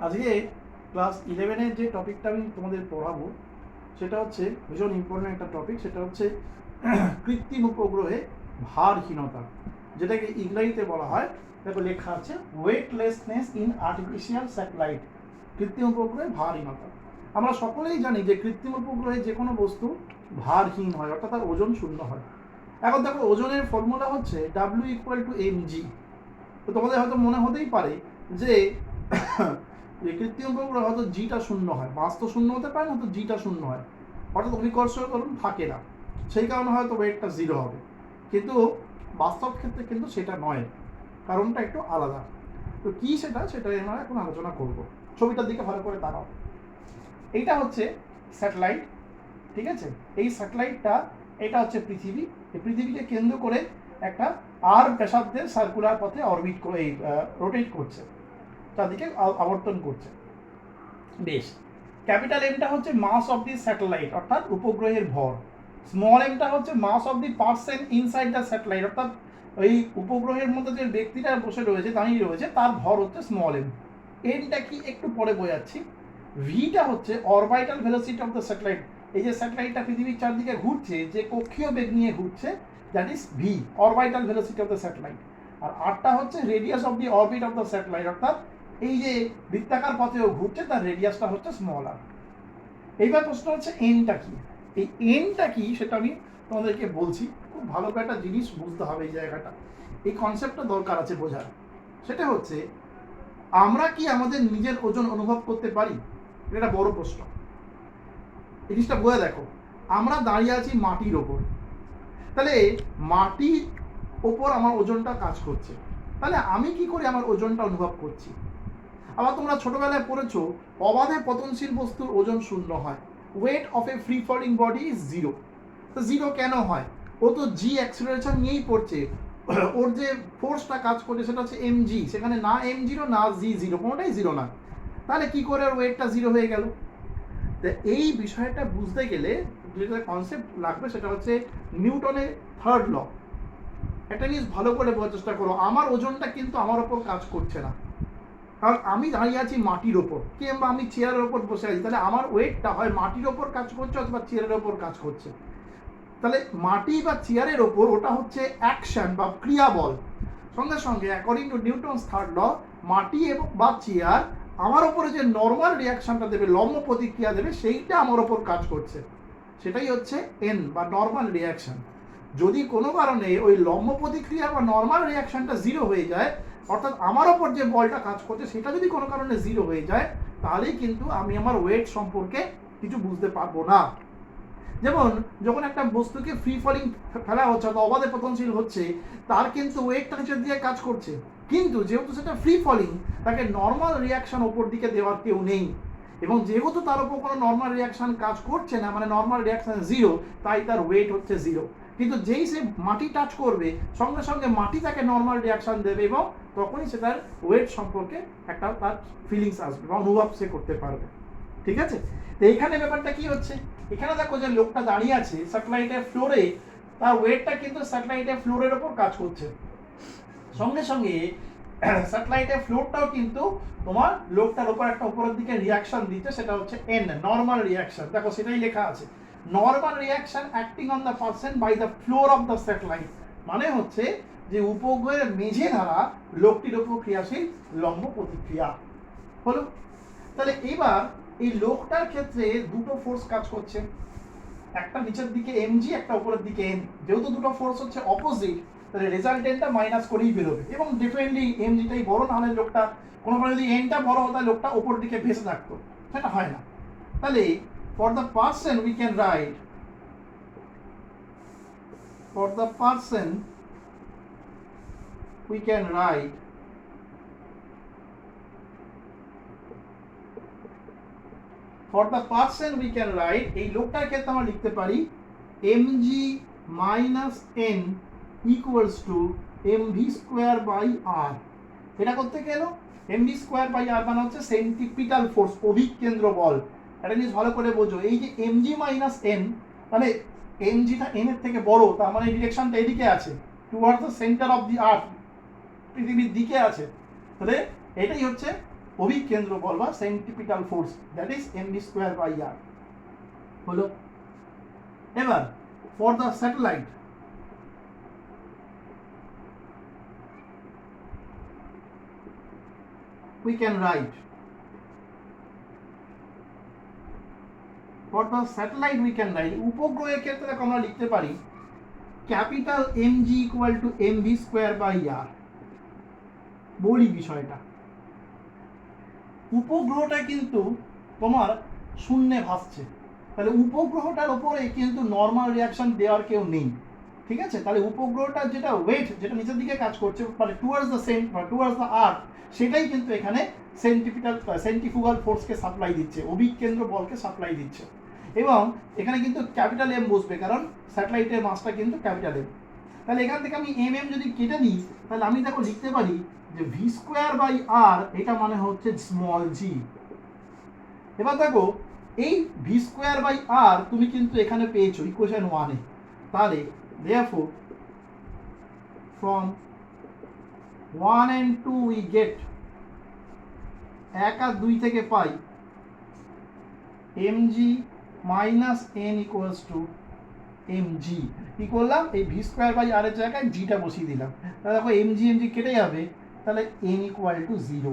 আজকে ক্লাস 11-এর যে টপিকটা আমি তোমাদের পড়াবো সেটা হচ্ছে ভীষণ ইম্পর্টেন্ট একটা টপিক। সেটা হচ্ছে কৃত্রিম উপগ্রহে ভারহীনতা, যেটাকে ইংরেজিতে বলা হয়, দেখো লেখা আছে ওয়েটলেসনেস ইন আর্টিফিশিয়াল স্যাটেলাইট। কৃত্রিম উপগ্রহে ভারহীনতা। আমরা সকলেই জানি যে কৃত্রিম উপগ্রহে যে কোনো বস্তু ভারহীন হয়, অর্থাৎ তার ওজন শূন্য হয়। এখন দেখো ওজনের ফর্মুলা হচ্ছে W=mg। তো তোমাদের হয়তো মনে হতেই পারে যে কৃত্রিম উপগ্রহ হয়তো জিটা শূন্য হয়, মাস তো শূন্য হতে পারে না, তো জিটা শূন্য হয়, অর্থাৎ অভিকর্ষণ থাকে না, সেই কারণে হয়তো ওয়েটটা জিরো হবে। কিন্তু বাস্তব ক্ষেত্রে কিন্তু সেটা নয়, কারণটা একটু আলাদা। তো কি সেটা আমরা এখন আলোচনা করব। ছবিটার দিকে ভালো করে তাকাও। এইটা হচ্ছে স্যাটেলাইট, ঠিক আছে? এই স্যাটেলাইটটা, এটা হচ্ছে পৃথিবী। এই পৃথিবীকে কেন্দ্র করে একটা আর ব্যাসার্ধের সার্কুলার পথে অরবিট করে রোটেট করছে, চারদিকে আবর্তন করছে। বেশ, ক্যাপিটাল এমটা হচ্ছে মাস অফ দি স্যাটেলাইট, অর্থাৎ উপগ্রহের ভর। স্মল এমটা হচ্ছে mass of the person inside the satellite, অর্থাৎ ওই উপগ্রহের মধ্যে যে ব্যক্তিটা বসে রয়েছে, দাঁড়িয়ে রয়েছে, তার ভর হচ্ছে স্মল এম। এনটা কি একটু পরে বোঝাচ্ছি। ভিটা হচ্ছে orbital velocity of the satellite. এই যে স্যাটেলাইটটা পৃথিবীর চারদিকে ঘুরছে, যে কক্ষীয় বেগ নিয়ে ঘুরছে, that is V, orbital velocity of the satellite. আর আরটা হচ্ছে radius of the orbit of the satellite, অর্থাৎ এই যে বৃত্তাকার পথেও ঘুরছে, তার রেডিয়াসটা হচ্ছে স্মল আর। এইবার প্রশ্ন হচ্ছে এনটা কি। এই এনটা কি সেটা আমি তোমাদেরকে বলছি। খুব ভালো করে একটা জিনিস বুঝতে হবে এই জায়গাটা, এই কনসেপ্টটা দরকার আছে বোঝার। সেটা হচ্ছে, আমরা কি আমাদের নিজের ওজন অনুভব করতে পারি? এটা বড় প্রশ্ন। এই জিনিসটা বোঝা দেখো, আমরা দাঁড়িয়ে আছি মাটির ওপর, তাহলে মাটির ওপর আমার ওজনটা কাজ করছে, তাহলে আমি কি করে আমার ওজনটা অনুভব করছি? আবার তোমরা ছোটবেলায় পড়েছো অবাধে পতনশীল বস্তুর ওজন শূন্য হয়, weight of a free falling body is zero. তো জিরো কেন হয়? ও তো জি অ্যাক্সিলারেশন নিয়েই পড়ছে, ওর যে ফোর্সটা কাজ করছে সেটা হচ্ছে এম জি, সেখানে না এম জিরো না জি জিরো, কোনোটাই জিরো না, তাহলে কি করে ওর ওয়েটটা জিরো হয়ে গেল? তো এই বিষয়টা বুঝতে গেলে যেটা কনসেপ্ট লাগবে সেটা হচ্ছে নিউটনের থার্ড ল। একটা জিনিস ভালো করে বোঝার চেষ্টা করো, আমার ওজনটা কিন্তু আমার ওপর কাজ করছে না, কারণ আমি দাঁড়িয়ে আছি মাটির ওপর, কিংবা আমি চেয়ারের ওপর বসে আছি, তাহলে আমার ওয়েটটা হয় মাটির ওপর কাজ করছে অথবা চেয়ারের ওপর কাজ করছে। তাহলে মাটি বা চেয়ারের ওপর ওটা হচ্ছে অ্যাকশন বা ক্রিয়াবল। সঙ্গে সঙ্গে according to Newton's third law, মাটি এবং বা চেয়ার আমার ওপরে যে নর্মাল রিয়াকশনটা দেবে, লম্ব প্রতিক্রিয়া দেবে, সেইটা আমার ওপর কাজ করছে, সেটাই হচ্ছে এন বা নর্মাল রিয়াকশন। যদি কোনো কারণে ওই লম্ব প্রতিক্রিয়া বা নর্মাল রিয়াকশনটা জিরো হয়ে যায়, অর্থাৎ আমার ওপর যে বলটা কাজ করছে সেটা যদি কোনো কারণে জিরো হয়ে যায়, তাহলেই কিন্তু আমি আমার ওয়েট সম্পর্কে কিছু বুঝতে পারবো না। যেমন যখন একটা বস্তুকে ফ্রি ফলিং ফেলা হচ্ছে অথবা অবাধে পতনশীল হচ্ছে, তার কিন্তু ওয়েটটা নিচের দিকে কাজ করছে, কিন্তু যেহেতু সেটা ফ্রি ফলিং, তাকে নর্মাল রিয়াকশন ওপর দিকে দেওয়ার কেউ নেই, এবং যেহেতু তার উপর কোনো নর্মাল রিয়াকশন কাজ করছে না, মানে নর্মাল রিয়াকশন জিরো, তাই তার ওয়েট হচ্ছে জিরো। কিন্তু যেই সে মাটি টাচ করবে, সঙ্গে সঙ্গে মাটি তাকে নর্মাল রিয়াকশন দেবে, এবং তখনই সে তার ওয়েট সম্পর্কে একটা তার ফিলিংস আসবে বা অনুভব সে করতে পারবে। ঠিক আছে? তো এইখানে ব্যাপারটা কি হচ্ছে, এখানে দেখো যে লোকটা দাঁড়িয়ে আছে স্যাটেলাইটের ফ্লোরে, তার ওয়েটটা কিন্তু স্যাটেলাইটের ফ্লোরের ওপর কাজ করছে, সঙ্গে সঙ্গে স্যাটেলাইটের ফ্লোরটাও কিন্তু তোমার লোকটার উপর একটা উপরের দিকে রিয়াকশন দিচ্ছে, সেটা হচ্ছে এন, নর্মাল রিয়াকশন। দেখো সেটাই লেখা আছে, normal reaction acting on the person by the floor of the satellite. মানে হচ্ছে যে উপগ্রহের মেঝে দ্বারা লোকটির উপর ক্রিয়াশীল লম্ব প্রতিক্রিয়া হলো। তাহলে এবার এই লোকটার ক্ষেত্রে দুটো ফোর্স কাজ করছে, একটা নিচের দিকে এমজি, একটা উপরের দিকে এন। যেহেতু দুটো ফোর্স হচ্ছে অপোজিট, তাহলে রেজাল্টেন্টটা মাইনাস করেই বেরোবে, এবং ডিফারেন্টলি এমজিটাই বড়, নাহলে লোকটা কোনো যদি এনটা বড় হতো লোকটা উপর দিকে ভেসে থাকতো, সেটা হয় না। তাহলে for the person we can write, for the person we can write for the person we can write, এই লোকটার ক্ষেত্রে আমরা লিখতে পারি mg minus n equals to mv square by r। এটা করতে গেল mv স্কোয়ার বাই r মানে হচ্ছে সেন্ট্রিপিটাল ফোর্স, অভিকেন্দ্র বল। একটা জিনিস ভালো করে বোঝো, এই যে mg মাইনাস n, মানে mgটা n এর থেকে বড়, তার মানে ডিরেকশনটা এদিকে আছে, towards the centre of the earth, পৃথিবীর দিকে আছে। তাহলে এটাই হচ্ছে অভিকেন্দ্র বল বা centripetal force, that is mv²/r হলো। এবার for the satellite we can write, for the satellite we can write, উপগ্রহের ক্ষেত্রে আমরা লিখতে পারি capital mg equal to mv²/r। বলি বিষয়টা, উপগ্রহটা কিন্তু তোমার শূন্যে ভাসছে, তাহলে উপগ্রহটার উপরে কিন্তু নর্মাল রিয়াকশন দেওয়ার কেউ নেই, ঠিক আছে? তাহলে উপগ্রহটার যেটা ওয়েট, যেটা নিচের দিকে কাজ করছে মানে টুয়ার্ডস দ্য আর্থ, সেটাই কিন্তু এখানে সেন্ট্রিফুগাল ফোর্সকে সাপ্লাই দিচ্ছে, অভিকেন্দ্র বলকে সাপ্লাই দিচ্ছে। এবং এখানে কিন্তু ক্যাপিটাল এম বসবে, কারণ স্যাটেলাইটের মাসটা কিন্তু ক্যাপিটাল এম। তাহলে এখান থেকে আমি এম যদি কেটে দিই, তাহলে আমি দেখো লিখতে পারি যে v²/r, এটা মানে হচ্ছে স্মল জি। এবার দেখো এই v²/r তুমি কিন্তু এখানে পেয়েছো ইকুয়েশন 1-এ, তাহলে therefore from 1 and 2 we get 1 আর 2 থেকে পাই mg minus n equals to mg। কি করলাম, এই v²/r এর জায়গায় gটা বসিয়ে দিলাম, তাহলে দেখো mg কেটে যাবে, তাহলে n equal to 0।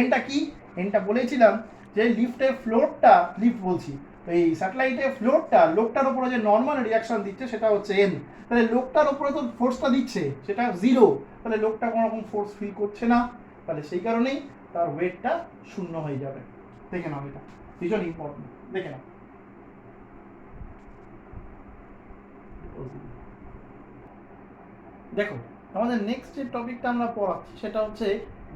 nটা কি, nটা বলেছিলাম যে লিফটের ফ্লোরটা, লিফট বলছি এই স্যাটেলাইটের ফ্লোরটা, লোকটার উপরে যে নর্মাল রিয়াকশন দিচ্ছে সেটা হচ্ছে n। তাহলে লোকটার উপরে তো ফোর্সটা দিচ্ছে সেটা 0, তাহলে লোকটা কোনো রকম ফোর্স ফিল করছে না, তাহলে সেই কারণেই তার ওয়েটটা 0 হয়ে যাবে। দেখে নাও, এটা ভীষণ ইম্পর্টেন্ট, দেখে নাও। দেখো আমাদের নেক্সট যে টপিকটা আমরা পড়াচ্ছি সেটা হচ্ছে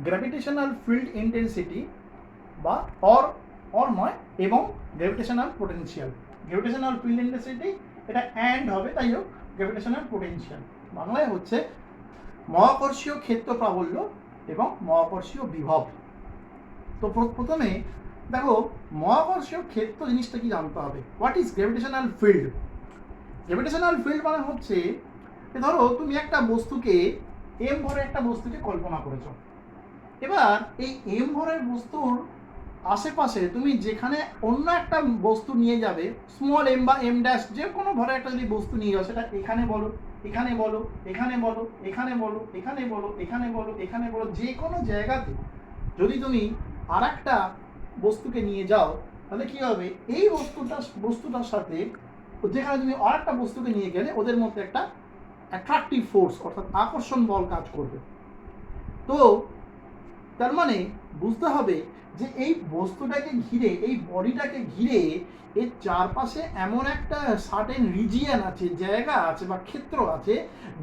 গ্র্যাভিটেশনাল ফিল্ড ইন্টেন্সিটি বা এবং gravitational potential. Gravitational field intensity এটা অ্যান্ড হবে, তাই হোক গ্র্যাভিটেশনাল পোটেনশিয়াল বাংলায় হচ্ছে মহাকর্ষীয় ক্ষেত্র প্রাবল্য এবং মহাকর্ষীয় বিভব। তো প্রথমে দেখো মহাকর্ষীয় ক্ষেত্র জিনিসটা কি জানতে হবে। What is gravitational field? Gravitational field মানে হচ্ছে, ধরো তুমি একটা বস্তুকে এম ভরের একটা বস্তুকে কল্পনা করেছো, এবার এই এম ভরের বস্তুর আশেপাশে তুমি যেখানে অন্য একটা বস্তু নিয়ে যাবে, স্মল এম বা এম ড্যাশ, যে কোনো ভরের একটা যদি বস্তু নিয়ে যাও, সেটা এখানে বলো, এখানে বলো, এখানে বলো, এখানে বলো, এখানে বলো, এখানে বলো, এখানে বলো, যে কোনো জায়গাতে যদি তুমি আর একটা বস্তুকে নিয়ে যাও, তাহলে কি হবে, এই বস্তুটার সাথে যেখানে তুমি আর একটা বস্তুকে নিয়ে গেলে ওদের মধ্যে একটা অ্যাট্রাকটিভ ফোর্স অর্থাৎ আকর্ষণ বল কাজ করবে। তো তার মানে বুঝতে হবে যে এই বস্তুটাকে ঘিরে, এই বডিটাকে ঘিরে এর চারপাশে এমন একটা সার্টেন রিজিয়ন আছে, জায়গা আছে বা ক্ষেত্র আছে,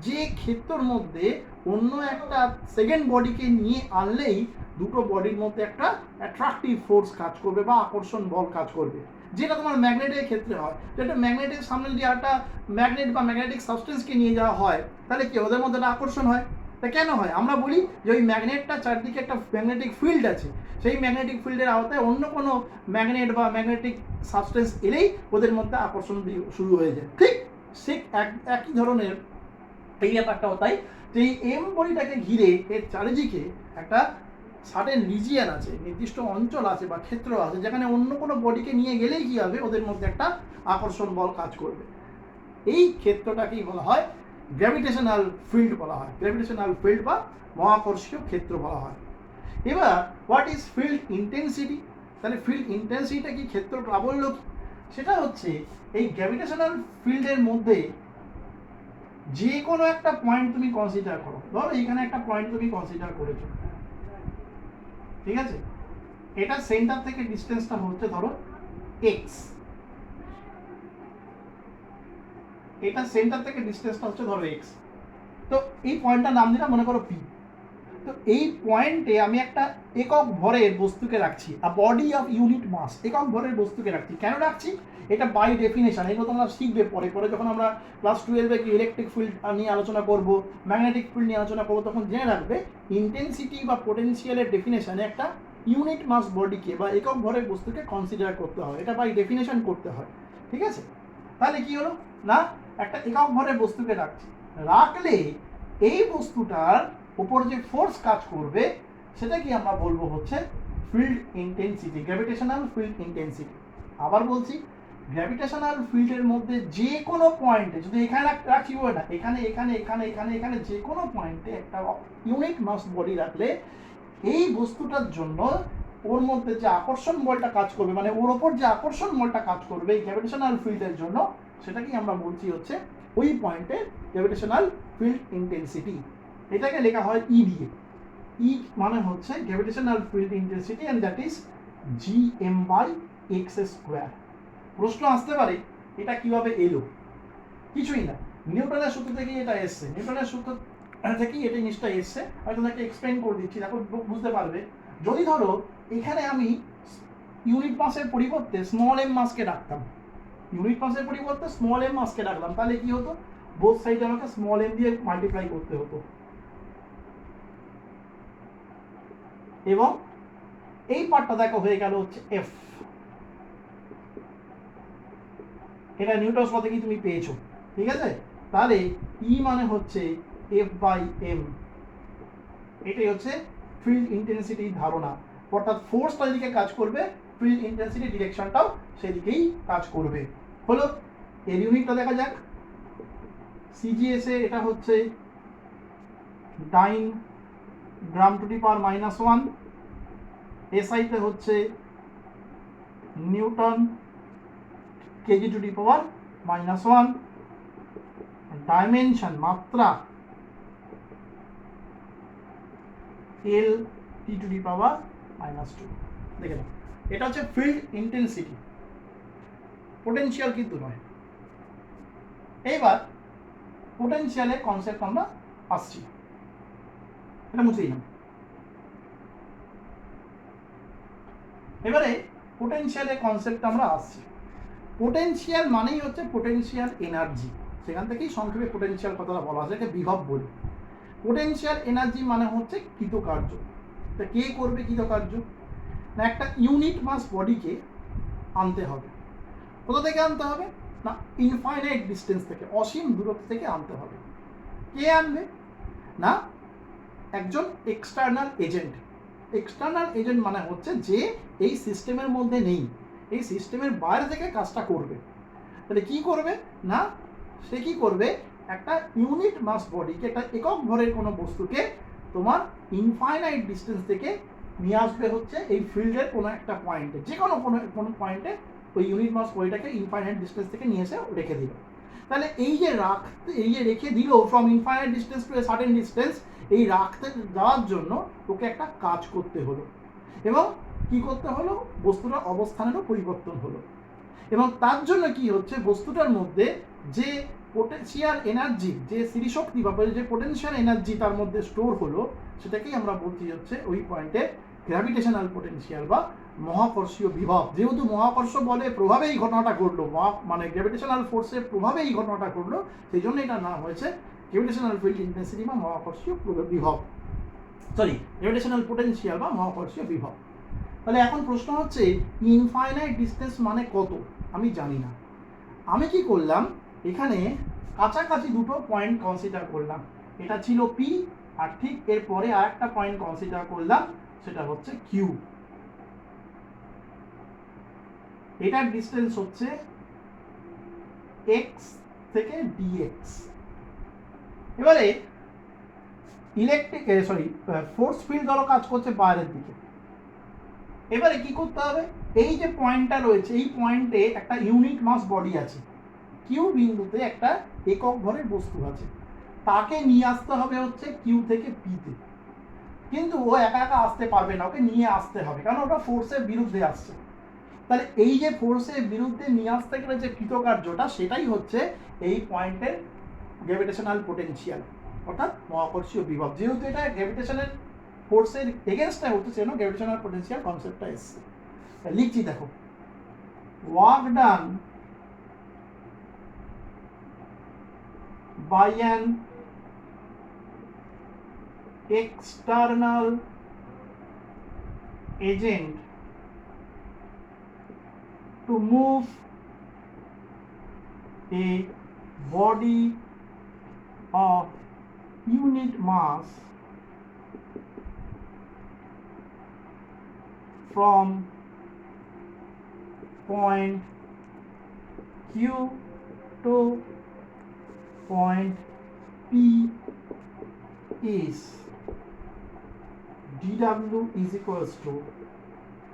যে ক্ষেত্রের মধ্যে অন্য একটা সেকেন্ড বডিকে নিয়ে আনলেই দুটো বডির মধ্যে একটা অ্যাট্রাকটিভ ফোর্স কাজ করবে বা আকর্ষণ বল কাজ করবে। যেটা তোমার ম্যাগনেটের ক্ষেত্রে হয়, যেটা ম্যাগনেটের সামনে যদি একটা ম্যাগনেট বা ম্যাগনেটিক সাবস্টেন্সকে নিয়ে যাওয়া হয়, তাহলে কি ওদের মধ্যে একটা আকর্ষণ হয়। তা কেন হয়? আমরা বলি যে ওই ম্যাগনেটটা চারদিকে একটা ম্যাগনেটিক ফিল্ড আছে, সেই ম্যাগনেটিক ফিল্ডের আওতায় অন্য কোনো ম্যাগনেট বা ম্যাগনেটিক সাবস্টেন্স এলেই ওদের মধ্যে আকর্ষণ শুরু হয়ে যায়। ঠিক সে একই ধরনের এই ব্যাপারটাও তাই, যে এই এম বডিটাকে ঘিরে এর চারিদিকে একটা সার্টেন রিজিয়ন আছে, নির্দিষ্ট অঞ্চল আছে বা ক্ষেত্র আছে, যেখানে অন্য কোনো বডিকে নিয়ে গেলেই কি হবে, ওদের মধ্যে একটা আকর্ষণ বল কাজ করবে। এই ক্ষেত্রটাকেই বলা হয় গ্র্যাভিটেশনাল ফিল্ড বলা হয়, গ্র্যাভিটেশনাল ফিল্ড বা মহাকর্ষীয় ক্ষেত্র বলা হয়। এবার হোয়াট ইজ ফিল্ড ইন্টেন্সিটি? তাহলে ফিল্ড ইন্টেন্সিটিটা কি, ক্ষেত্র প্রাবল্য কি? সেটা হচ্ছে এই গ্র্যাভিটেশনাল ফিল্ডের মধ্যে যে কোনো একটা পয়েন্ট তুমি কনসিডার করো, ধরো এখানে একটা পয়েন্ট তুমি কনসিডার করেছো, ঠিক আছে, এটা সেন্টার থেকে ডিস্টেন্সটা হচ্ছে ধরো এক্স, এটা সেন্টার থেকে ডিস্টেন্সটা হচ্ছে ধরো এক্স। তো এই পয়েন্টটার নাম দিলাম মনে করো পি। তো এই পয়েন্টে আমি একটা একক ভরের বস্তুকে রাখছি, আ বডি অফ ইউনিট মাস, একক ভরের বস্তুকে রাখছি। কেন রাখছি? এটা বাই ডেফিনেশন, এগুলো তোমরা শিখবে পরে যখন আমরা ক্লাস 12-এ ইলেকট্রিক ফিল্ড নিয়ে আলোচনা করব, ম্যাগনেটিক ফিল্ড নিয়ে আলোচনা করবো, তখন জেনে রাখবে ইন্টেন্সিটি বা পোটেনশিয়ালের ডেফিনেশনে একটা ইউনিট মাস বডিকে বা একক ভরের বস্তুকে কনসিডার করতে হয়, এটা বাই ডেফিনেশন করতে হয়, ঠিক আছে। তাহলে কি হলো না, একটা একক ভরের বস্তুকে রাখলে এই বস্তুটার উপর যে ফোর্স কাজ করবে সেটা কি আমরা বলবো হচ্ছে field intensity, gravitational field intensity. আবার বলছি, গ্র্যাভিটেশনাল ফিল্ডের মধ্যে যে কোনো পয়েন্টে, যদি এখানে রাখি না, এখানে এখানে এখানে এখানে এখানে যে কোনো পয়েন্টে একটা ইউনিট মাস বডি রাখলে এই বস্তুটার জন্য ওর মধ্যে যে আকর্ষণ বলটা কাজ করবে, মানে ওর ওপর যে আকর্ষণ বলটা কাজ করবে এই গ্র্যাভিটেশনাল ফিল্ডের জন্য, সেটাকেই আমরা বলছি হচ্ছে ওই পয়েন্টে গ্র্যাভিটেশনাল ফিল্ড ইন্টেন্সিটি। এটাকে লেখা হয় ই দিয়ে। ই মানে হচ্ছে gravitational field intensity, and that is gm/x²। প্রশ্ন আসতে পারে এটা কিভাবে এলো? কিছুই না, নিউটনের সূত্র থেকেই এটা এসছে। নিউটনের সূত্র থেকেই এটা জিনিসটা এসছে। আমি তোমাকে এক্সপ্লেন করে দিচ্ছি, দেখো বুঝতে পারবে। যদি ধরো এখানে আমি ইউনিট মাসের পরিবর্তে স্মল এম মাসকে রাখতাম, ইউনিট মাসের পরিবর্তে স্মল এম মাসকে রাখলাম, তাহলে কি হতো? বোথ সাইডে আমাকে স্মল এম দিয়ে মাল্টিপ্লাই করতে হতো, এবং এই পার্টটা দেখো হয়ে গেল হচ্ছে এফ। এটা নিউটনস ল থেকেই তুমি পেয়েছো, ঠিক আছে? তাহলে ই মানে হচ্ছে F/m। এটাই হচ্ছে ফিল্ড ইন্টেন্সিটির ধারণা, অর্থাৎ ফোর্সটা যেদিকে কাজ করবে ফিল্ড ইন্টেন্সিটি ডিরেকশনটাও সেদিকেই কাজ করবে। হলো, এর ইউনিটটা দেখা যাক। সিজিএস এ এটা হচ্ছে ডাইন গ্রাম টু দি পাওয়ার -1, এসআইতে হচ্ছে Newton KG to the power -1, dimension মাত্রা এল টি টু দি পাওয়ার -2। দেখে নাও, এটা হচ্ছে ফিল্ড ইন্টেন্সিটি, পোটেনশিয়াল কিন্তু নয়। এইবার পোটেনশিয়ালের কনসেপ্ট আমরা আসছি, এটা মুছেই না। এবারে পোটেনশিয়ালের কনসেপ্ট আমরা আসছি। পোটেনশিয়াল মানেই হচ্ছে পোটেনশিয়াল এনার্জি, সেখান থেকেই সংক্ষেপে পোটেনশিয়াল কথাটা বলা হয়, বিভব বলি। পোটেনশিয়াল এনার্জি মানে হচ্ছে কৃতকার্য। তা কে করবে কৃতকার্য? না, একটা ইউনিট মাস বডিকে আনতে হবে। কোথা থেকে আনতে হবে? না, ইনফাইনাইট ডিস্টেন্স থেকে, অসীম দূরত্ব থেকে আনতে হবে। কে আনবে? না, একজন এক্সটার্নাল এজেন্ট। এক্সটার্নাল এজেন্ট মানে হচ্ছে যে এই সিস্টেমের মধ্যে নেই, এই সিস্টেমের বাইরে থেকে কাজটা করবে। তাহলে কি করবে? না, সে কি করবে? একটা ইউনিট মাস বডিকে, একটা একক ভরের কোনো বস্তুকে তোমার ইনফাইনাইট ডিস্টেন্স থেকে নিয়ে আসবে হচ্ছে এই ফিল্ডের কোনো একটা পয়েন্টে, যে কোনো পয়েন্টে ওই ইউনিট মাস বডিটাকে ইনফাইনাইট ডিস্টেন্স থেকে নিয়ে এসে রেখে দিল। তাহলে এই যে রেখে দিল from infinite distance to a certain distance, এই রাখতে যাওয়ার জন্য ওকে একটা কাজ করতে হলো, এবং কি করতে হলো? বস্তুটার অবস্থানেরও পরিবর্তন হলো। এবং তার জন্য কি হচ্ছে? বস্তুটার মধ্যে যে পোটেনশিয়াল এনার্জি, যে স্মৃতিশক্তি বা যে পোটেনশিয়াল এনার্জি তার মধ্যে স্টোর হলো, সেটাকেই আমরা বলছি হচ্ছে ওই পয়েন্টে গ্র্যাভিটেশনাল পোটেনশিয়াল বা মহাকর্ষীয় বিভব। যেহেতু মহাকর্ষ বলে প্রভাবে এই ঘটনাটা ঘটলো, মানে গ্র্যাভিটেশনাল ফোর্সের প্রভাবে এই ঘটনাটা ঘটলো, সেই জন্য এটার নাম হয়েছে গ্র্যাভিটেশনাল ফিল্ড ইন্টেন্সিটি বা মহাকর্ষীয় বিভব, গ্র্যাভিটেশনাল পোটেনশিয়াল বা মহাকর্ষীয় বিভব। তাহলে এখন প্রশ্ন হচ্ছে ইনফাইনাইট ডিস্টেন্স মানে কত? আমি জানি না। আমি কি করলাম? এখানে কাছাকাছি দুটো পয়েন্ট কনসিডার করলাম। এটা ছিল পি, আর ঠিক এরপরে আর একটা পয়েন্ট কনসিডার করলাম, সেটা হচ্ছে কিউ। এটার ডিস্টেন্স হচ্ছে এক্স থেকে ডিএক্স। এবারে ফোর্স ফিল্ড ধরো কাজ করছে বাইরের দিকে। এবারে কি করতে হবে? এই যে পয়েন্টটা রয়েছে, এই পয়েন্টে একটা ইউনিট মাস বডি আছে, কিউ বিন্দুতে একটা একক ভরের বস্তু আছে, তাকে নিয়ে আসতে হবে হচ্ছে কিউ থেকে পিতে। কিন্তু ও একা একা আসতে পারবে না, ওকে নিয়ে আসতে হবে, কারণ ওটা ফোর্সের বিরুদ্ধে আসছে। তাহলে এই যে ফোর্সের বিরুদ্ধে নিয়ে আসতে গেলে যে কৃতকার্যটা, সেটাই হচ্ছে এই পয়েন্টের গ্র্যাভিটেশনাল পোটেনশিয়াল, অর্থাৎ মহাকর্ষীয় বিভব। যেহেতু এটা গ্র্যাভিটেশনের ফোর্সের এগেনস্টে হচ্ছে, সেজন্য গ্র্যাভিটেশনাল পোটেনশিয়াল কনসেপ্টটা এসছে। লিখছি দেখো, work done by an external agent to move a body of unit mass from point Q to point P is dw is equals to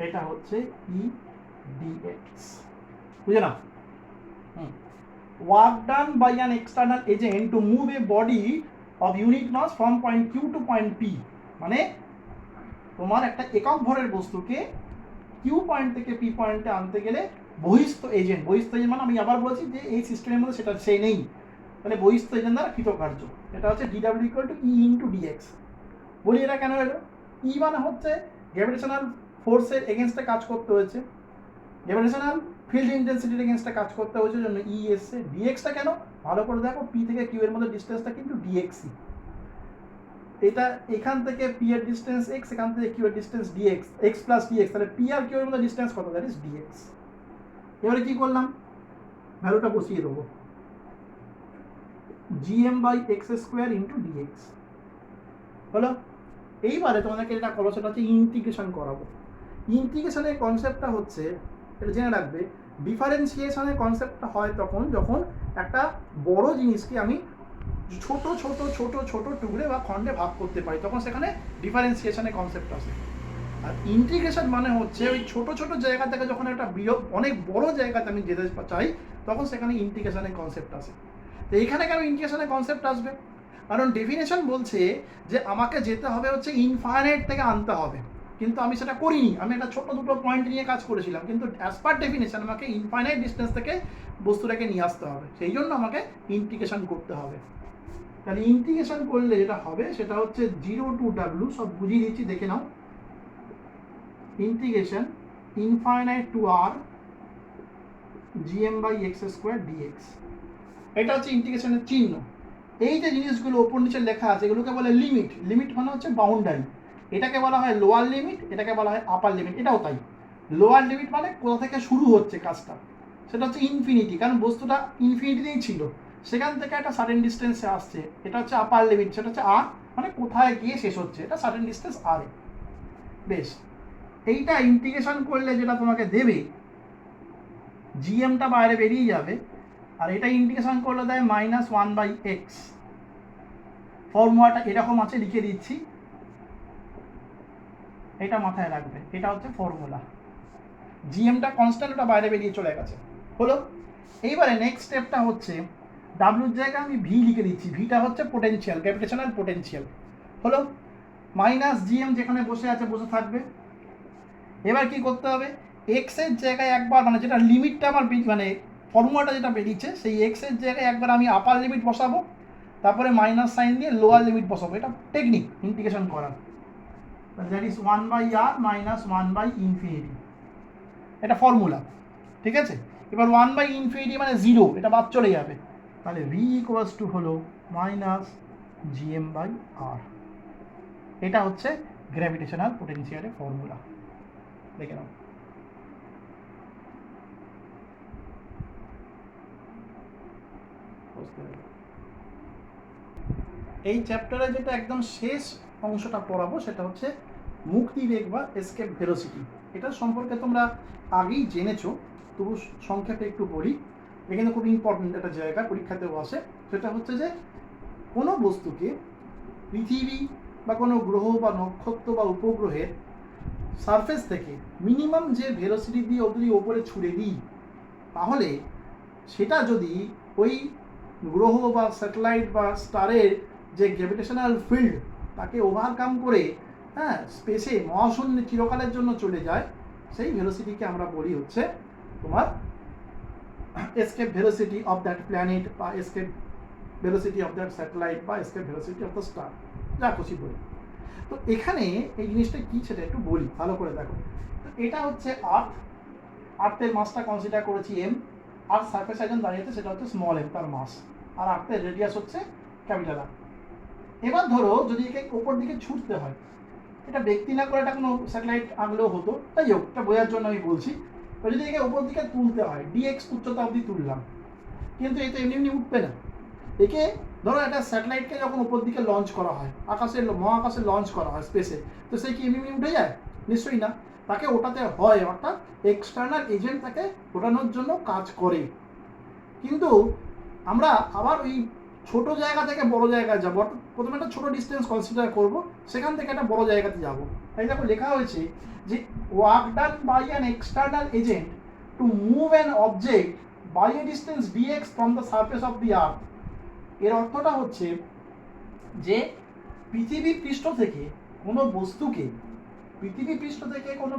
এটা হচ্ছে E dx বুঝে না work done by an external agent to move a body of unit mass from point Q to point P মানে তোমার একটা একক ভরের বস্তুকে Q পয়েন্ট থেকে P পয়েন্টে আনতে গেলে বহিস্থ এজেন্ট মানে আমি আবার বলছি যে এই সিস্টেমের মধ্যে সেটা সেই নেই তাহলে বহিস্থ এজেন্ট দ্বারা কৃতকার্য এটা হচ্ছে dw equal to E into dx বলি এটা কেন হলো E মানে হচ্ছে গ্র্যাভিটেশনাল ফোর্সের এগেনস্টে কাজ করতে হয়েছে গ্র্যাভিটেশনাল ফিল্ড ইন্টেন্সিটির এগেনস্টে কাজ করতে হয়েছে জন্য E এসছে dxটা কেন ভালো করে দেখো P থেকে Q এর মধ্যে ডিসটেন্সটা কিন্তু dxই এটা এখান থেকে P এর ডিসটেন্স x এখান থেকে Q এর distance dx x plus dx তাহলে P আর Q এর মধ্যে ডিসটেন্স কত দ্যাট ইজ dx এবারে কি করলাম ভ্যালুটা বসিয়ে দেবো gm/x² into dx হলো এইবারে তোমাদেরকে যেটা করবো সেটা হচ্ছে ইন্টিগ্রেশন করাবো ইন্টিগ্রেশনের কনসেপ্টটা হচ্ছে এটা জেনে রাখবে ডিফারেন্সিয়েশনের কনসেপ্টটা হয় তখন যখন একটা বড় জিনিসকে আমি ছোট ছোট ছোট ছোট টুকরে বা খণ্ডে ভাগ করতে পারি তখন সেখানে ডিফারেন্সিয়েশনের কনসেপ্ট আসে আর ইন্টিগ্রেশন মানে হচ্ছে ওই ছোট ছোট জায়গা থেকে যখন একটা অনেক বড় জায়গাতে আমি যেতে চাই তখন সেখানে ইন্টিগ্রেশনের কনসেপ্ট আসে তো এখানে কেন ইন্টিগ্রেশনের কনসেপ্ট আসবে কারণ ডেফিনেশন বলছে যে আমাকে যেতে হবে হচ্ছে ইনফাইনাইট থেকে আনতে হবে কিন্তু আমি সেটা করিনি আমি একটা ছোট দুটো পয়েন্ট নিয়ে কাজ করেছিলাম কিন্তু অ্যাজ পার ডেফিনেশন আমাকে ইনফাইনাইট ডিস্টেন্স থেকে বস্তুটাকে নিয়ে আসতে হবে সেই জন্য আমাকে ইন্টিগ্রেশন করতে হবে তাহলে ইন্টিগ্রেশন করলে যেটা হবে সেটা হচ্ছে 0 to w সব বুঝিয়ে দিচ্ছি দেখে নাও integration infinite to r gm/x² dx এটা হচ্ছে ইন্টিগ্রেশনের চিহ্ন এই যে জিনিসগুলো ওপর নিচে লেখা আছে এগুলোকে বলে লিমিট মানে হচ্ছে বাউন্ডারি এটাকে বলা হয় লোয়ার লিমিট এটাকে বলা হয় আপার লিমিট এটাও তাই লোয়ার লিমিট মানে কোথা থেকে শুরু হচ্ছে কাজটা সেটা হচ্ছে ইনফিনিটি কারণ বস্তুটা ইনফিনিটিতেই ছিল সেখান থেকে একটা সার্টেন ডিস্টেন্সে আসছে এটা হচ্ছে আপার লিমিট সেটা হচ্ছে আর মানে কোথায় গিয়ে শেষ হচ্ছে এটা সার্টেন ডিস্টেন্স আর বেশ এইটা ইন্টিগ্রেশন করলে যেটা তোমাকে দেবে জিএমটা বাইরে বেরিয়ে যাবে আর এটা ইন্টিগ্রেশন করলে দেয় -1/x ফর্মুলাটা এরকম আছে লিখে দিচ্ছি এটা মাথায় রাখবে এটা হচ্ছে ফর্মুলা জিএমটা কনস্ট্যান্ট ওটা বাইরে বেরিয়ে চলে গেছে হলো এইবারে নেক্সট স্টেপটা হচ্ছে ডাব্লিউর জায়গায় আমি ভি লিখে দিচ্ছি ভিটা হচ্ছে পোটেনশিয়াল গ্র্যাভিটেশনাল পোটেনশিয়াল হলো -gm যেখানে বসে আছে বসে থাকবে এবার কি করতে হবে এক্স এর জায়গায় একবার মানে যেটা লিমিটটা আমার মানে ফর্মুলাটা যেটা বেরিয়েছে সেই এক্স এর জায়গায় একবার আমি আপার লিমিট বসাবো তারপরে মাইনাস সাইন দিয়ে লোয়ার লিমিট বসাবো এটা টেকনিক ইন্টিগ্রেশন করার দ্যাট ইজ 1/r মাইনাস 1/∞ এটা ফর্মুলা ঠিক আছে এবার 1/∞ মানে 0 এটা বাদ চলে যাবে তাহলে v ইকুয়ালস টু হলো -gm/r এটা হচ্ছে গ্র্যাভিটেশনাল পোটেনশিয়ালের ফর্মুলা দেখে নাও এই চ্যাপ্টারে যেটা একদম শেষ অংশটা পড়াবো সেটা হচ্ছে মুক্তিবেগ বা এসকেপ ভেলোসিটি এটা সম্পর্কে তোমরা আগেই জেনেছো তবু সংক্ষেপে একটু বলি এখানে খুব ইম্পর্টেন্ট একটা জায়গা পরীক্ষাতেও আসে সেটা হচ্ছে যে কোনো বস্তুকে পৃথিবী বা কোনো গ্রহ বা নক্ষত্র বা উপগ্রহের সারফেস থেকে মিনিমাম যে ভেলোসিটি দিয়ে যদি ওপরে ছুড়ে দিই তাহলে সেটা যদি ওই গ্রহ বা স্যাটেলাইট বা স্টারের যে গ্র্যাভিটেশনাল ফিল্ড তাকে ওভারকাম করে হ্যাঁ স্পেসে মহাশূন্যে চিরকালের জন্য চলে যায় সেই ভেলোসিটিকে আমরা বলি হচ্ছে তোমার escape velocity of that planet বা escape velocity of that satellite বা escape velocity of the star যা খুশি বলি তো এখানে এই জিনিসটা কী সেটা একটু বলি ভালো করে দেখো তো এটা হচ্ছে আর্থের মাসটা কনসিডার করেছি এম আর সারফেস একজন দাঁড়িয়েছে সেটা হচ্ছে স্মল এম তার মাস আর আর্থের রেডিয়াস হচ্ছে ক্যাপিটাল আর এবার ধরো যদি একে ওপর দিকে ছুটতে হয় এটা ব্যক্তি না করে এটা কোনো স্যাটেলাইট আনলেও হতো তাই হোক এটা বোঝার জন্য আমি বলছি তো যদি একে ওপর দিকে তুলতে হয় ডিএক্স উচ্চতা অবধি তুললাম কিন্তু এই তো এমনি এমনি উঠবে না একে ধরো একটা স্যাটেলাইটকে যখন উপর দিকে লঞ্চ করা হয় মহাকাশে লঞ্চ করা হয় স্পেসে তো সে কি এমনি এমনি উঠে যায় নিশ্চয়ই না তাকে ওঠাতে হয়, অর্থাৎ এক্সটার্নাল এজেন্ট তাকে ওঠানোর জন্য কাজ করে। কিন্তু আমরা আবার ওই ছোট জায়গা থেকে বড় জায়গায় যাবো, অর্থাৎ প্রথমে একটা ছোট ডিস্টেন্স কনসিডার করব, সেখান থেকে একটা বড় জায়গাতে যাব। তাই দেখো লেখা হয়েছে যে work done by an external agent to move an object by a distance dx from the surface of the earth. এর অর্থটা হচ্ছে যে পৃথিবী পৃষ্ঠ থেকে কোনো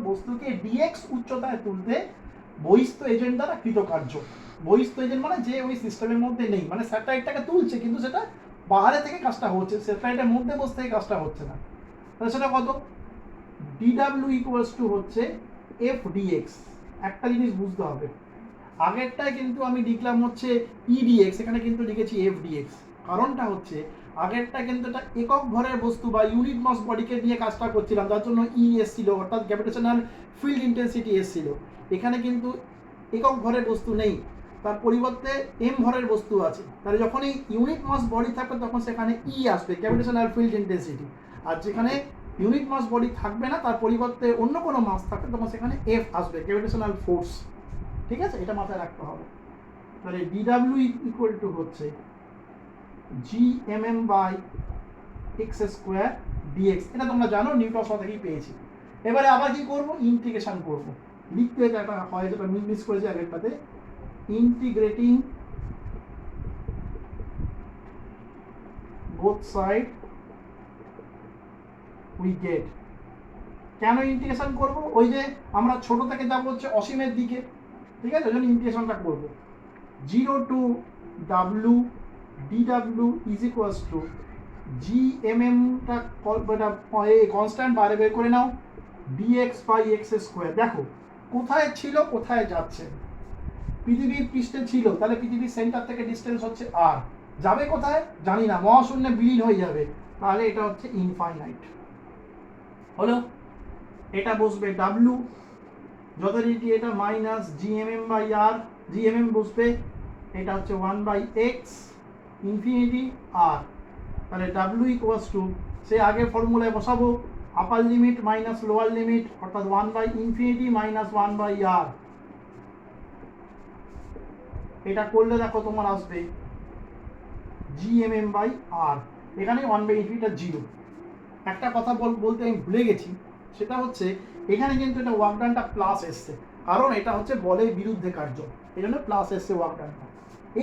বস্তুকে dx উচ্চতায় তুলতে বহিস্থ এজেন্ট দ্বারা কৃতকার্য। বহিস্থ এজেন্ট মানে যে ওই সিস্টেমের মধ্যে নেই, মানে স্যাটেলাইটটাকে তুলছে কিন্তু সেটা বাইরে থেকে কাজটা হচ্ছে, স্যাটেলাইটের মধ্যে বসে থেকে কাজটা হচ্ছে না। তাহলে সেটা কত? dw ইকুয়ালস টু হচ্ছে f dx। একটা জিনিস বুঝতে হবে, আগেরটায় কিন্তু আমি লিখলাম হচ্ছে edx, এখানে কিন্তু লিখেছি f dx। কারণটা হচ্ছে আগেরটা কিন্তু এটা একক ভরের বস্তু বা ইউনিট মাস বডিকে নিয়ে কাজটা করছিলাম, যার জন্য ই এসছিল, অর্থাৎ গ্র্যাভিটেশনাল ফিল্ড ইন্টেন্সিটি এসছিল। এখানে কিন্তু একক ভরের বস্তু নেই, তার পরিবর্তে এম ভরের বস্তু আছে। তাহলে যখনই ইউনিট মাস বডি থাকবে তখন সেখানে ই আসবে, গ্র্যাভিটেশনাল ফিল্ড ইন্টেন্সিটি। আর যেখানে ইউনিট মাস বডি থাকবে না, তার পরিবর্তে অন্য কোনো মাস থাকবে, তখন সেখানে এফ আসবে, গ্র্যাভিটেশনাল ফোর্স। ঠিক আছে, এটা মাথায় রাখতে হবে। তাহলে ডিডাব্লিউ ইকুয়াল টু হচ্ছে gmm by x square d x. এটা তোমরা জানো, নিউটনস ল থেকেই পেয়েছি। এবারে আবার কি করব? ইন্টিগ্রেশন করব। লিখতে এটা হয় যেটা মিস করেছি আগেরটাতে, integrating both side we get. কেন ইন্টিগ্রেশন করব? ওই যে আমরা ছোট থেকে যাব হচ্ছে অসীমের দিকে, ঠিক আছে, ওই জন্য ইন্টিগ্রেশনটা করব। 0 to W dw is equals to gmmটা কনস্ট্যান্ট বাইরে বের করে নাও, dx বাই এক্স স্কোয়ার। দেখো কোথায় ছিল, কোথায় যাচ্ছে? পৃথিবীর পৃষ্ঠে ছিল, তাহলে পৃথিবীর সেন্টার থেকে ডিস্টেন্স হচ্ছে r, যাবে কোথায় জানি না, মহাশূন্যে বিলীন হয়ে যাবে, তাহলে এটা হচ্ছে ইনফাইনাইট। হলো, এটা বসবে w, যথারীতি এটা minus gmm by r, gmm বসবে, এটা হচ্ছে 1 বাই এক্স ইনফিনিটি আর। তাহলে w ইকুয়ালস টু, সে আগে ফর্মুলায় বসাবো, আপার লিমিট মাইনাস লোয়ার লিমিট, অর্থাৎ 1 বাই ইনফিনিটি মাইনাস 1 বাই আর। এটা করলে দেখো তোমার আসবে gmm বাই আর। এখানে 1 বাই ইনফিনিটি 0। একটা কথা বলতে আমি ভুলে গেছি, সেটা হচ্ছে এখানে কিন্তু এটা ওয়ার্ক ডানটা প্লাস এসছে, কারণ এটা হচ্ছে বলের বিরুদ্ধে কার্য, এই জন্য প্লাস এসছে ওয়ার্ক ডানটা।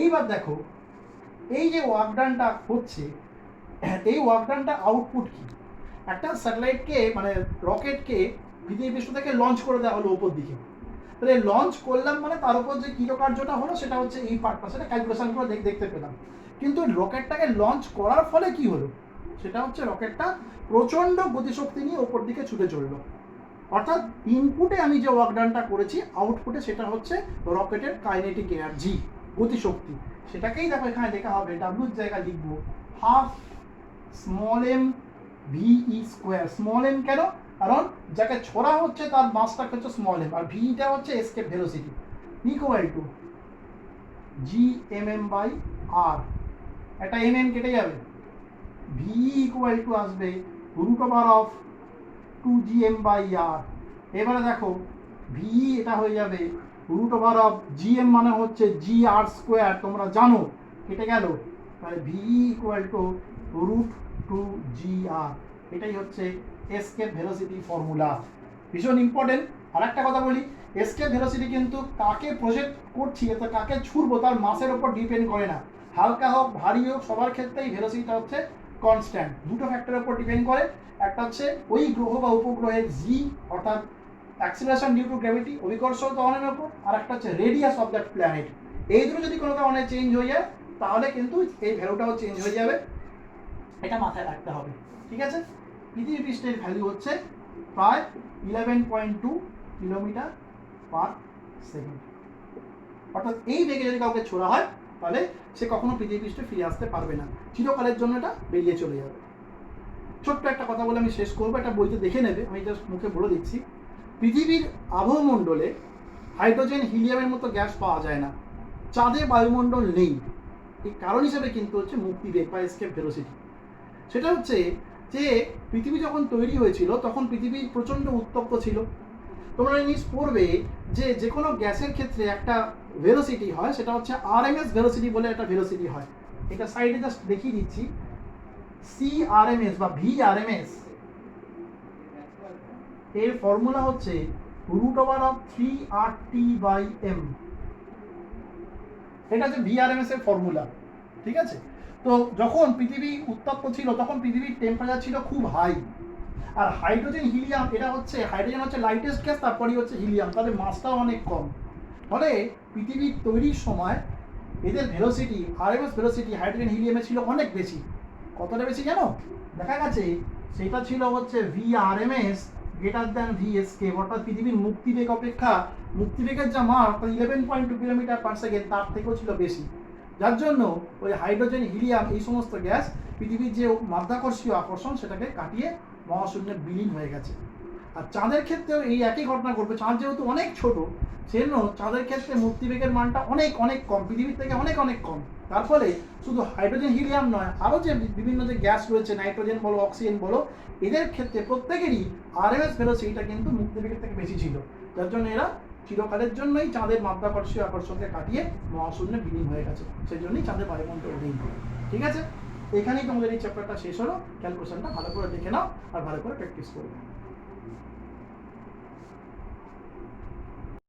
এইবার দেখো এই যে ওয়ার্ক ডানটা হচ্ছে, এই ওয়ার্ক ডানটা আউটপুট কি? একটা স্যাটেলাইটকে মানে রকেটকে পৃথিবী পৃষ্ঠ থেকে লঞ্চ করে দেওয়া হলো উপর দিকে। তাহলে লঞ্চ করলাম মানে তার উপর যে কৃতকার্যটা হলো সেটা হচ্ছে এই পার্টটা, সেটা ক্যালকুলেশন করে দেখতে পেলাম। কিন্তু রকেটটাকে লঞ্চ করার ফলে কি হলো? সেটা হচ্ছে রকেটটা প্রচণ্ড গতিশক্তি নিয়ে ওপর দিকে ছুটে চললো। অর্থাৎ ইনপুটে আমি যে ওয়ার্ক ডানটা করেছি, আউটপুটে সেটা হচ্ছে রকেটের কাইনেটিক এনার্জি, গতিশক্তি। সেটাকেই দেখো এখানে লেখা হবে, ডাব্লুর জায়গায় লিখবো half small m v square. Small m কেন? কারণ যাকে ছোড়া হচ্ছে তার মাসটা হচ্ছে স্মল এম, আর ভিটা হচ্ছে escape velocity, equal to gmm by R. একটা mm কেটে যাবে, ভি ইকুয়াল টু আসবে root over of 2gm by R. এবারে দেখো ভি এটা হয়ে যাবে রুট ওভার অফ gm মানে হচ্ছে জি আর স্কোয়ার, তোমরা জানো, কেটে গেল। তাহলে V equal two root 2gr। এটাই হচ্ছে এসকেপ ভেলোসিটি ফর্মুলা, ভীষণ ইম্পর্টেন্ট। আর একটা কথা বলি, এসকেপ ভেলোসিটি কিন্তু কাকে প্রজেক্ট করছি, অর্থাৎ কাকে ছুড়বো তার মাসের ওপর ডিপেন্ড করে না। হালকা হোক ভারী হোক সবার ক্ষেত্রেই ভেলোসিটিটা হচ্ছে কনস্ট্যান্ট। দুটো ফ্যাক্টরের উপর ডিপেন্ড করে, একটা হচ্ছে ওই গ্রহ বা উপগ্রহের জি, অর্থাৎ অ্যাক্সিলারেশন ডিউ টু গ্র্যাভিটি, অভিকর্ষ ত্বরণের উপর, আর একটা হচ্ছে রেডিয়াস অফ দ্যাট প্ল্যানেট। এই দুটো যদি কোনো কারণে চেঞ্জ হয়ে যায় তাহলে কিন্তু এই ভ্যালুটাও চেঞ্জ হয়ে যাবে, এটা মাথায় রাখতে হবে। ঠিক আছে, পৃথিবী পৃষ্ঠের ভ্যালু হচ্ছে প্রায় 11.2 কিলোমিটার পার সেকেন্ড। অর্থাৎ এই বেগে যদি কাউকে ছোড়া হয় তাহলে সে কখনো পৃথিবী পৃষ্ঠে ফিরে আসতে পারবে না, চিরকালের জন্য এটা বেরিয়ে চলে যাবে। ছোট্ট একটা কথা বলে আমি শেষ করবো, এটা বইতে দেখে নেবে, আমি জাস্ট মুখে বলে দিচ্ছি। পৃথিবীর আবহমণ্ডলে হাইড্রোজেন হিলিয়ামের মতো গ্যাস পাওয়া যায় না, চাঁদে বায়ুমণ্ডল নেই। এই কারণ হিসেবে কিন্তু হচ্ছে মুক্তিবেগ বা এসকেপ ভেলোসিটি। সেটা হচ্ছে যে পৃথিবী যখন তৈরি হয়েছিল তখন পৃথিবী প্রচণ্ড উত্তপ্ত ছিল, তোমরা জিনিস পড়বে যে যে কোনো গ্যাসের ক্ষেত্রে একটা ভেলোসিটি হয়, সেটা হচ্ছে আরএমএস ভেলোসিটি বলে একটা ভেলোসিটি হয়। এটা সাইডে জাস্ট দেখিয়ে দিচ্ছি, সিআরএমএস বা ভিআরএমএস এর ফর্মুলা হচ্ছে √3RT/m। এটা হচ্ছে ভিআরএমএস এর ফর্মুলা, ঠিক আছে? তো যখন পৃথিবী উত্তপ্ত ছিল তখন পৃথিবীর টেম্পারেচার ছিল খুব হাই, আর হাইড্রোজেন হিলিয়াম এটা হচ্ছে, হাইড্রোজেন হচ্ছে লাইটেস্ট গ্যাস, তারপরেই হচ্ছে হিলিয়াম, তাদের মাসটাও অনেক কম। ফলে পৃথিবীর তৈরির সময় এদের ভেলোসিটি, আরএমএস ভেলোসিটি হাইড্রোজেন হিলিয়ামের ছিল অনেক বেশি। কতটা বেশি জানো? দেখা গেছে সেটা ছিল হচ্ছে ভিআরএমএস গ্রেটার দ্যান ভিএসকে, অর্থাৎ পৃথিবীর মুক্তিবেগ অপেক্ষা মুক্তিবেগের যা মান 11.2 কিলোমিটার/সেকেন্ড তার থেকেও ছিল বেশি। যার জন্য ওই হাইড্রোজেন হিলিয়াম এই সমস্ত গ্যাস পৃথিবীর যে মাধ্যাকর্ষীয় আকর্ষণ সেটাকে কাটিয়ে মহাশূন্যে বিলীন হয়ে গেছে। আর চাঁদের ক্ষেত্রেও এই একই ঘটনা ঘটবে। চাঁদ যেহেতু অনেক ছোট, সেজন্য চাঁদের ক্ষেত্রে মুক্তিবেগের মানটা অনেক অনেক কম, পৃথিবীর থেকে অনেক অনেক কম। তার ফলে শুধু হাইড্রোজেন হিলিয়াম নয়, আরও যে বিভিন্ন যে গ্যাস রয়েছে, নাইট্রোজেন বলো অক্সিজেন বলো, এদের ক্ষেত্রে প্রত্যেকেরই আরএমএস ভেলোসিটিটা কিন্তু মুক্তিবেগের থেকে বেশি ছিল। যার জন্য এরা চিরকালের জন্যই চাঁদের মাধ্যাকর্ষীয় আকর্ষণকে কাটিয়ে মহাশূন্যে বিলীন হয়ে গেছে। সেই জন্যই চাঁদের বায়ুমণ্ডল ওঠেই। ঠিক আছে, এখানেই তোমাদের এই চ্যাপ্টারটা শেষ হলো। ক্যালকুলেশনটা ভালো করে দেখে নাও আর ভালো করে প্র্যাকটিস করবে।